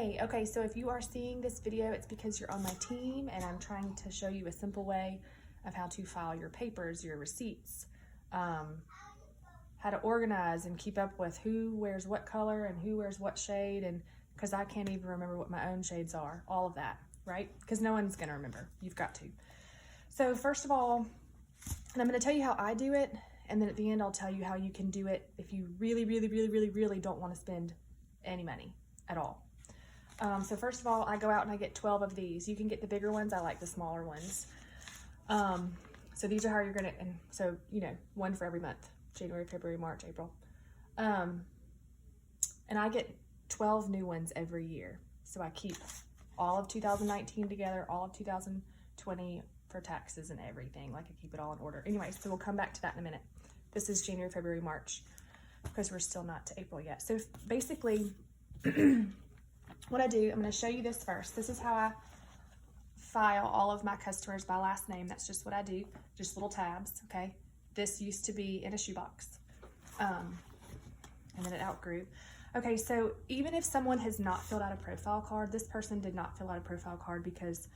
Yay! Okay, so if you are seeing this video, it's because you're on my team and I'm trying to show you a simple way of how to file your papers, your receipts, how to organize and keep up with who wears what color and who wears what shade, and because I can't even remember what my own shades are, all of that, right? Because no one's gonna remember, you've got to. So first of all, and I'm gonna tell you how I do it, and then at the end I'll tell you how you can do it if you really don't wanna spend any money at all. So first of all, I go out and I get 12 of these. You can get the bigger ones, I like the smaller ones. So these are how you're gonna, and so, you know, one for every month, January, February, March, April. And I get 12 new ones every year. So I keep all of 2019 together, all of 2020 for taxes and everything. Like I keep it all in order. Anyway, so we'll come back to that in a minute. This is January, February, March, because we're still not to April yet. So basically, what I do, I'm gonna show you this first. This is how I file all of my customers by last name. That's just what I do, just little tabs, okay? This used to be in a shoebox, and then it outgrew. Okay, so even if someone has not filled out a profile card, this person did not fill out a profile card because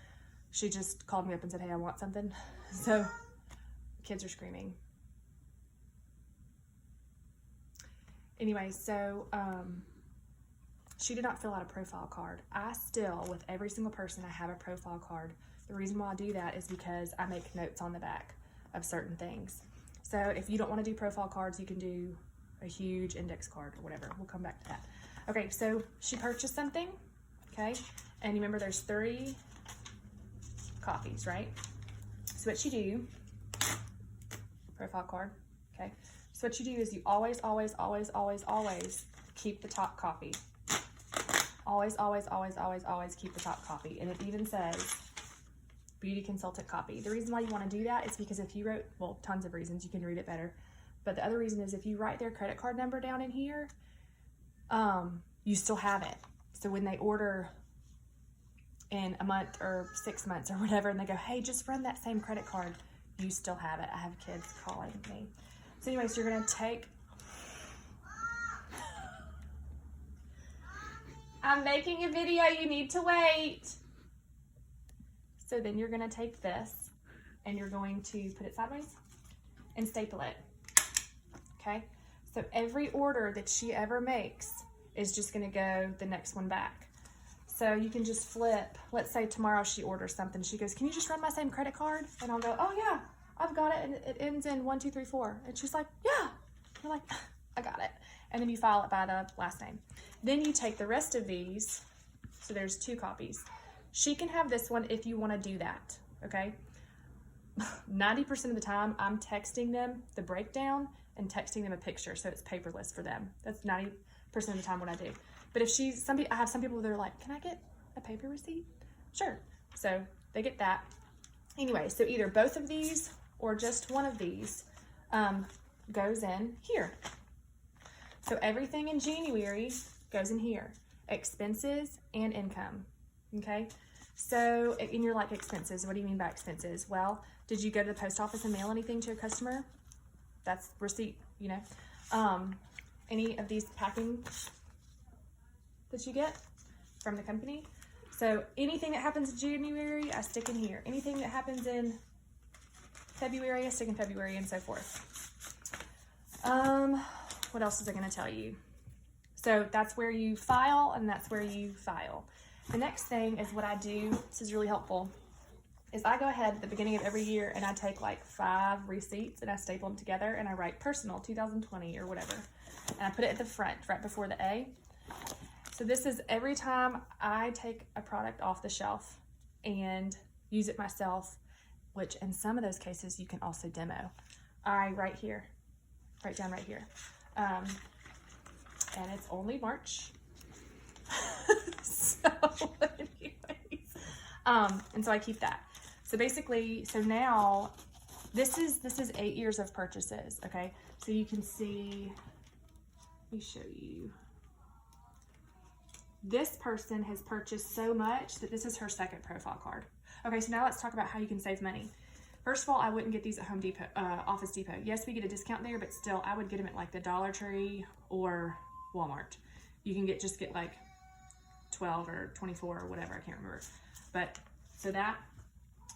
she just called me up and said, hey, I want something. So kids are screaming. Anyway, so she did not fill out a profile card. I still, with every single person, I have a profile card. The reason why I do that is because I make notes on the back of certain things. So if you don't want to do profile cards, you can do a huge index card or whatever. We'll come back to that. Okay, so she purchased something, okay? And you remember there's 3 copies, right? So what you do, profile card, okay? So what you do is you always keep the top copy. Always keep the top copy. And it even says beauty consultant copy. The reason why you want to do that is because if you wrote, well, tons of reasons, you can read it better. But the other reason is if you write their credit card number down in here, you still have it. So when they order in a month or 6 months or whatever, and they go, hey, just run that same credit card, you still have it. I have kids calling me. So anyways, you're gonna take, I'm making a video, you need to wait. So then you're gonna take this and you're going to put it sideways and staple it, okay? So every order that she ever makes is just gonna go the next one back. So you can just flip, let's say tomorrow she orders something. She goes, can you just run my same credit card? And I'll go, oh yeah, I've got it, and it ends in 1, 2, 3, 4. And she's like, yeah. You're like, I got it. And then you file it by the last name. Then you take the rest of these, so there's 2 copies. She can have this one if you want to do that, okay? 90% of the time, I'm texting them the breakdown and texting them a picture, so it's paperless for them. That's 90% of the time what I do. But if I have some people that are like, can I get a paper receipt? Sure. So they get that. Anyway, so either both of these or just one of these goes in here. So everything in January goes in here, expenses and income, okay? So, and you're like, expenses, what do you mean by expenses? Well, did you go to the post office and mail anything to a customer? That's receipt, you know? Any of these packing that you get from the company? So anything that happens in January, I stick in here. Anything that happens in February, I stick in February, and so forth. What else is I gonna tell you? So that's where you file, and that's where you file. The next thing is what I do, this is really helpful, is I go ahead at the beginning of every year and I take like 5 receipts and I staple them together and I write personal 2020 or whatever. And I put it at the front, right before the A. So this is every time I take a product off the shelf and use it myself, which in some of those cases you can also demo. I write down right here. And it's only March. So anyways, and so I keep that. So basically, so now this is 8 years of purchases, okay? So you can see, let me show you. This person has purchased so much that this is her second profile card. Okay, so now let's talk about how you can save money. First of all, I wouldn't get these at Home Depot, Office Depot. Yes, we get a discount there, but still, I would get them at like the Dollar Tree or Walmart. You can just get like 12 or 24 or whatever, I can't remember. But so that,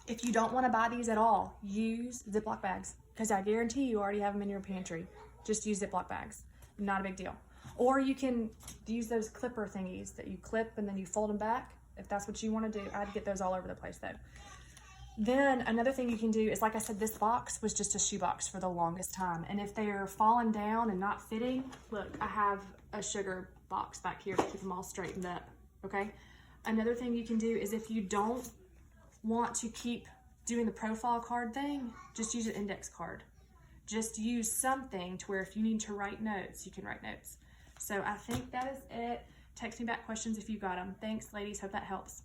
if you don't want to buy these at all, use Ziploc bags, because I guarantee you already have them in your pantry. Just use Ziploc bags, not a big deal. Or you can use those clipper thingies that you clip and then you fold them back, if that's what you want to do. I'd get those all over the place though. Then another thing you can do is, like I said, this box was just a shoebox for the longest time. And if they're falling down and not fitting, look, I have a sugar box back here to keep them all straightened up, okay? Another thing you can do is, if you don't want to keep doing the profile card thing, just use an index card. Just use something to where if you need to write notes, you can write notes. So I think that is it. Text me back questions if you got them. Thanks, ladies. Hope that helps.